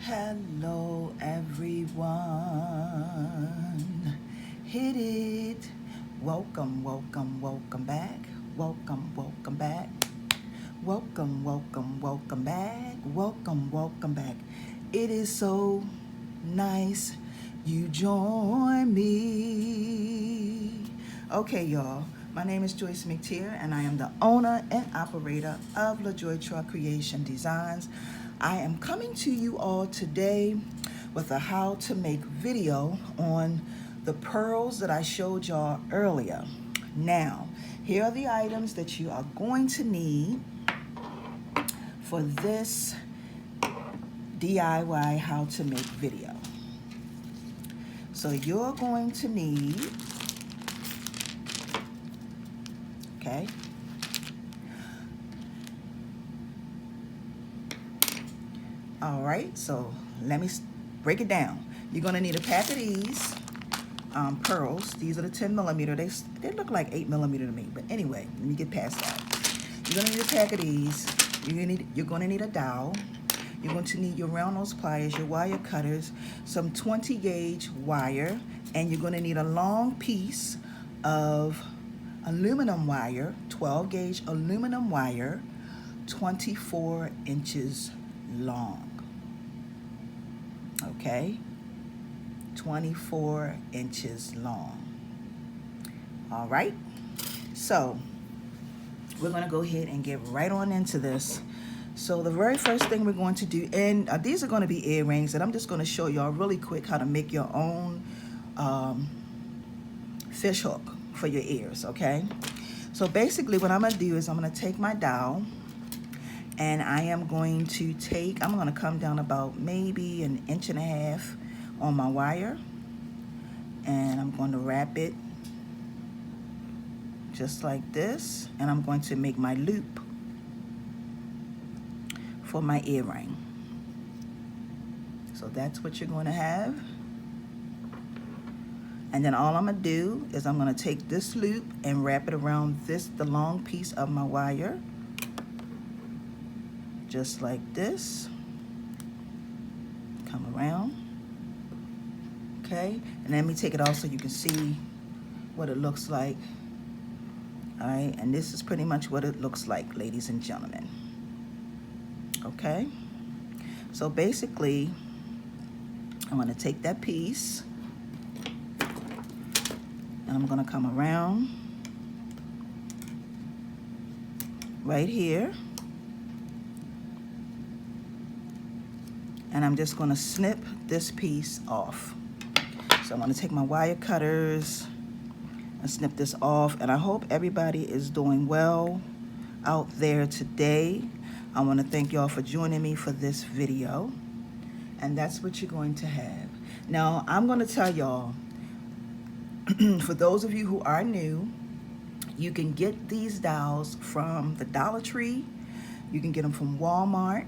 Hello everyone, hit it. Welcome, welcome, welcome back. Welcome, welcome back. Welcome, welcome, welcome back. Welcome, welcome back. It is so nice you join me. Okay, y'all. My name is Joyce McTeer, and I am the owner and operator of Lajoytra Creation Designs. I am coming to you all today with a how to make video on the pearls that I showed y'all earlier. Now, here are the items that you are going to need for this DIY how to make video. So you're going to need, okay, all right, so let me break it down. You're going to need a pack of these pearls. These are the 10 millimeter. They look like 8 millimeter to me, but anyway, let me get past that. You're going to need a pack of these. You're going to need a dowel. You're going to need your round nose pliers, your wire cutters, some 20 gauge wire, and you're going to need a long piece of aluminum wire, 12 gauge aluminum wire, 24 inches long. Okay, 24 inches long. All right, so we're going to go ahead and get right on into this. So the very first thing we're going to do, and these are going to be earrings, and I'm just going to show y'all really quick how to make your own fish hook for your ears, okay? So basically what I'm going to do is I'm going to take my dowel, and I am going to I'm going to come down about maybe 1.5 inches on my wire, and I'm going to wrap it just like this, and I'm going to make my loop for my earring. So that's what you're going to have. And then all I'm going to do is I'm going to take this loop and wrap it around the long piece of my wire, just like this. Come around. Okay, and let me take it off so you can see what it looks like. All right, and this is pretty much what it looks like, ladies and gentlemen. Okay, so basically I'm going to take that piece and I'm going to come around right here, and I'm just going to snip this piece off. So I'm going to take my wire cutters and snip this off, and I hope everybody is doing well out there today. I want to thank y'all for joining me for this video, and that's what you're going to have. Now I'm going to tell y'all, for those of you who are new, you can get these dowels from the Dollar Tree. You can get them from Walmart.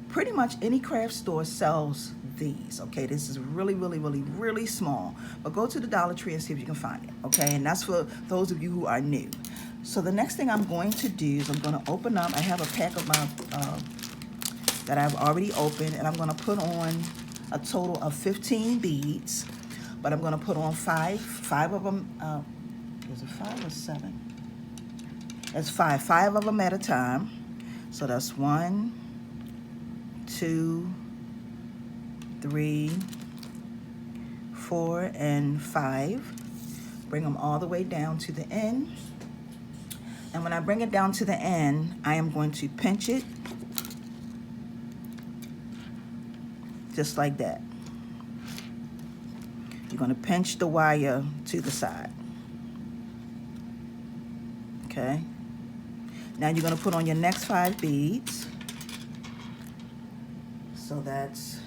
Pretty much any craft store sells these. Okay, this is really, really, really, really small, but go to the Dollar Tree and see if you can find it. Okay, and that's for those of you who are new. So the next thing I'm going to do is I'm going to open up. I have a pack of my that I've already opened, and I'm going to put on a total of 15 beads, but I'm going to put on five of them. Is it 5 or 7? That's 5 of them at a time. So that's 1, 2, 3, 4, and 5. Bring them all the way down to the end. And when I bring it down to the end, I am going to pinch it just like that. You're going to pinch the wire to the side. Okay. Now you're going to put on your next 5 beads. So that's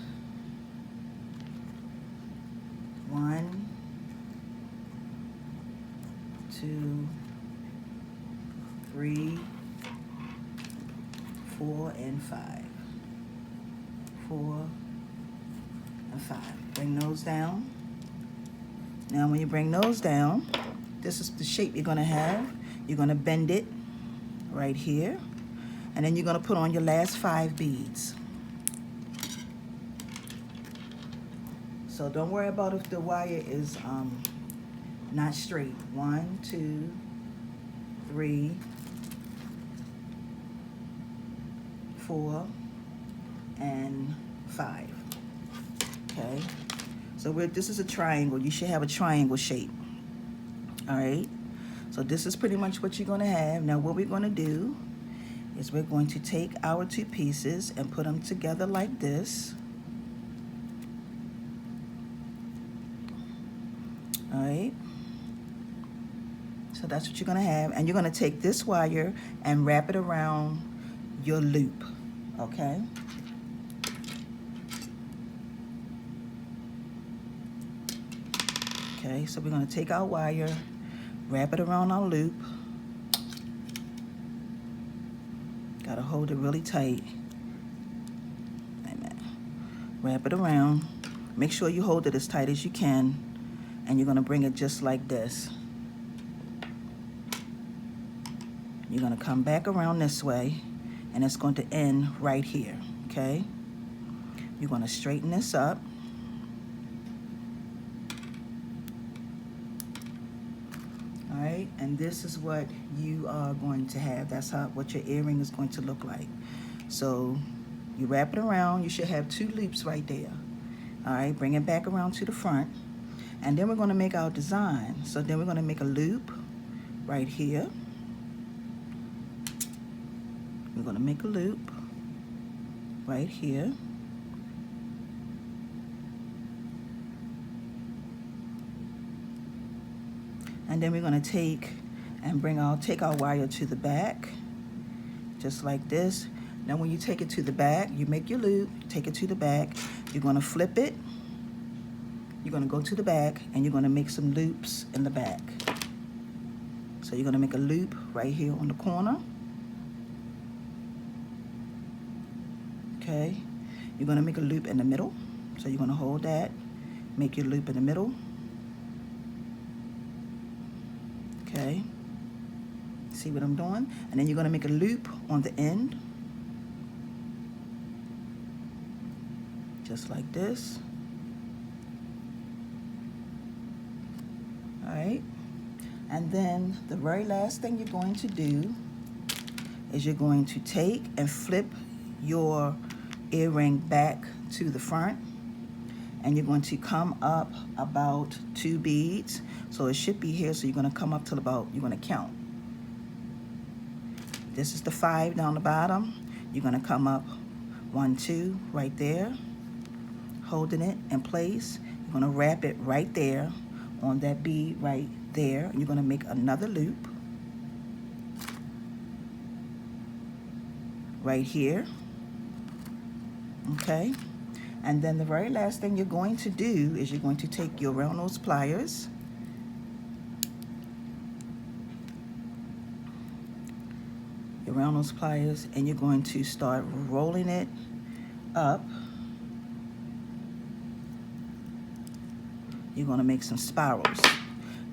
1, 2, 3, 4, and 5. 4 and 5. Bring those down. Now when you bring those down, this is the shape you're going to have. You're going to bend it right here, and then you're going to put on your last 5 beads. So don't worry about if the wire is not straight. 1, 2, 3, 4, and 5. Okay, so this is a triangle. You should have a triangle shape. All right, so this is pretty much what you're going to have. Now what we're going to do is we're going to take our 2 pieces and put them together like this. All right, so that's what you're going to have, and you're going to take this wire and wrap it around your loop. Okay, okay, so we're going to take our wire, wrap it around our loop. Gotta hold it really tight. Amen. Wrap it around. Make sure you hold it as tight as you can, and you're gonna bring it just like this. You're gonna come back around this way, and it's going to end right here, okay? You're gonna straighten this up. All right, and this is what you are going to have. That's what your earring is going to look like. So you wrap it around. You should have 2 loops right there. All right, bring it back around to the front, and then we're going to make our design. So then we're going to make a loop right here. We're going to make a loop right here. And then we're going to take our wire to the back, just like this. Now when you take it to the back, you make your loop, take it to the back, you're going to flip it, you're going to go to the back, and you're going to make some loops in the back. So you're going to make a loop right here on the corner. Okay, you're going to make a loop in the middle. So you're going to hold that, make your loop in the middle. Okay, see what I'm doing? And then you're going to make a loop on the end, just like this. All right, and then the very last thing you're going to do is you're going to take and flip your earring back to the front, and you're going to come up about 2 beads. So it should be here, so you're going to come up till about, you're going to count. This is the 5 down the bottom. You're going to come up 1, 2 right there, holding it in place. You're going to wrap it right there on that bead right there, and you're going to make another loop right here. Okay, and then the very last thing you're going to do is you're going to take your round nose pliers, and you're going to start rolling it up. You're going to make some spirals.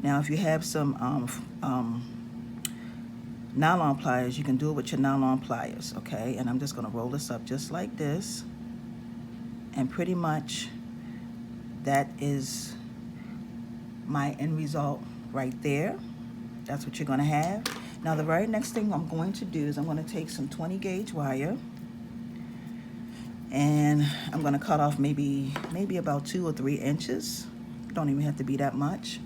Now if you have some nylon pliers, you can do it with your nylon pliers, okay? And I'm just going to roll this up just like this, and pretty much that is my end result right there. That's what you're going to have. Now the very next thing I'm going to do is I'm going to take some 20 gauge wire, and I'm going to cut off maybe about 2 or 3 inches. Don't even have to be that much.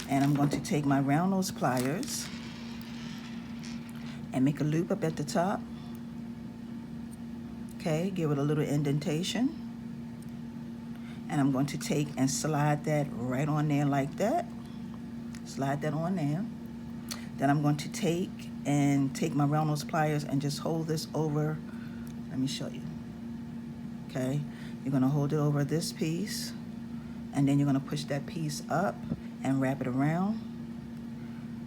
And I'm going to take my round nose pliers and make a loop up at the top. Okay, give it a little indentation. And I'm going to take and slide that right on there like that. Slide that on there. Then I'm going to take my round nose pliers and just hold this over. Let me show you. Okay, you're going to hold it over this piece, and then you're going to push that piece up and wrap it around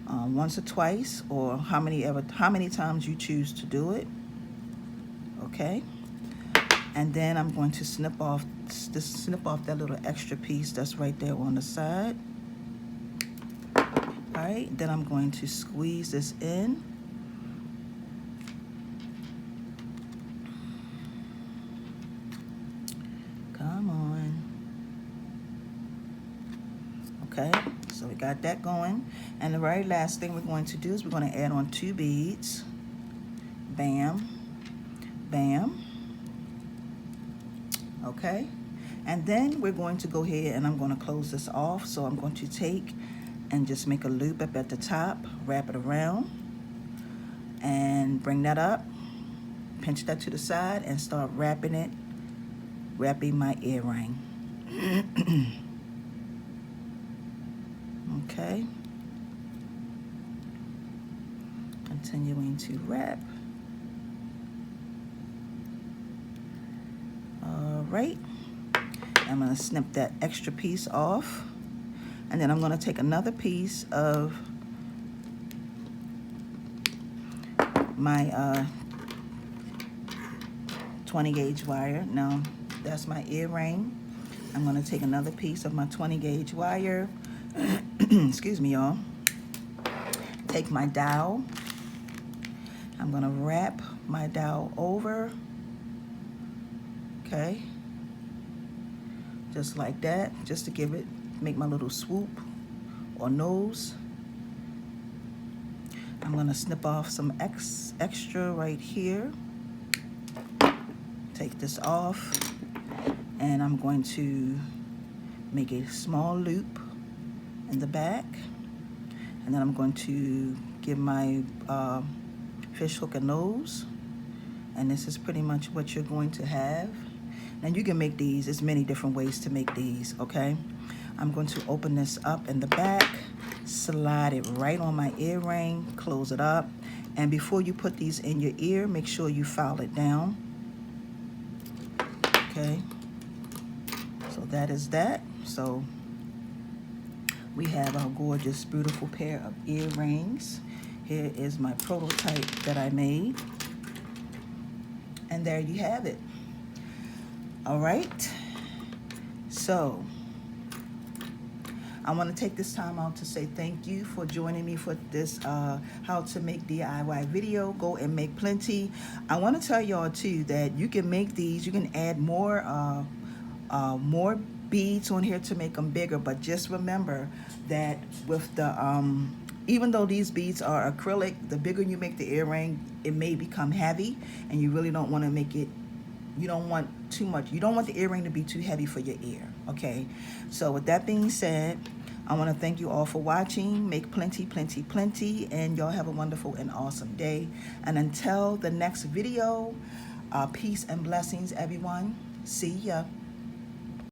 once or twice, or how many times you choose to do it. Okay, and then I'm going to snip off that little extra piece that's right there on the side. All right, then I'm going to squeeze this in. Come on. Okay, so we got that going. And the very last thing we're going to do is we're going to add on 2 beads. Bam, bam. Okay, and then we're going to go ahead and I'm going to close this off. So I'm going to take and just make a loop up at the top, wrap it around, and bring that up, pinch that to the side, and start wrapping my earring. Okay, continuing to wrap. All right, I'm going to snip that extra piece off, and then I'm going to take another piece of my 20 gauge wire. Now that's my earring. I'm going to take another piece of my 20 gauge wire. Excuse me, y'all. Take my dowel. I'm going to wrap my dowel over. Okay, just like that, just to make my little swoop or nose. I'm gonna snip off some extra right here. Take this off, and I'm going to make a small loop in the back, and then I'm going to give my fish hook a nose, and this is pretty much what you're going to have. And you can make these, there's many different ways to make these, okay? I'm going to open this up in the back, slide it right on my earring, close it up. And before you put these in your ear, make sure you file it down. Okay, so that is that. So we have our gorgeous, beautiful pair of earrings. Here is my prototype that I made. And there you have it. All right, so I want to take this time out to say thank you for joining me for this how to make DIY video. Go and make plenty. I want to tell y'all too that you can make these, you can add more beads on here to make them bigger, but just remember that with the even though these beads are acrylic, the bigger you make the earring, it may become heavy, and you really don't want to make it, you don't want too much, you don't want the earring to be too heavy for your ear. Okay, so with that being said, I want to thank you all for watching. Make plenty, plenty, plenty, and y'all have a wonderful and awesome day. And until the next video, peace and blessings, everyone. See ya.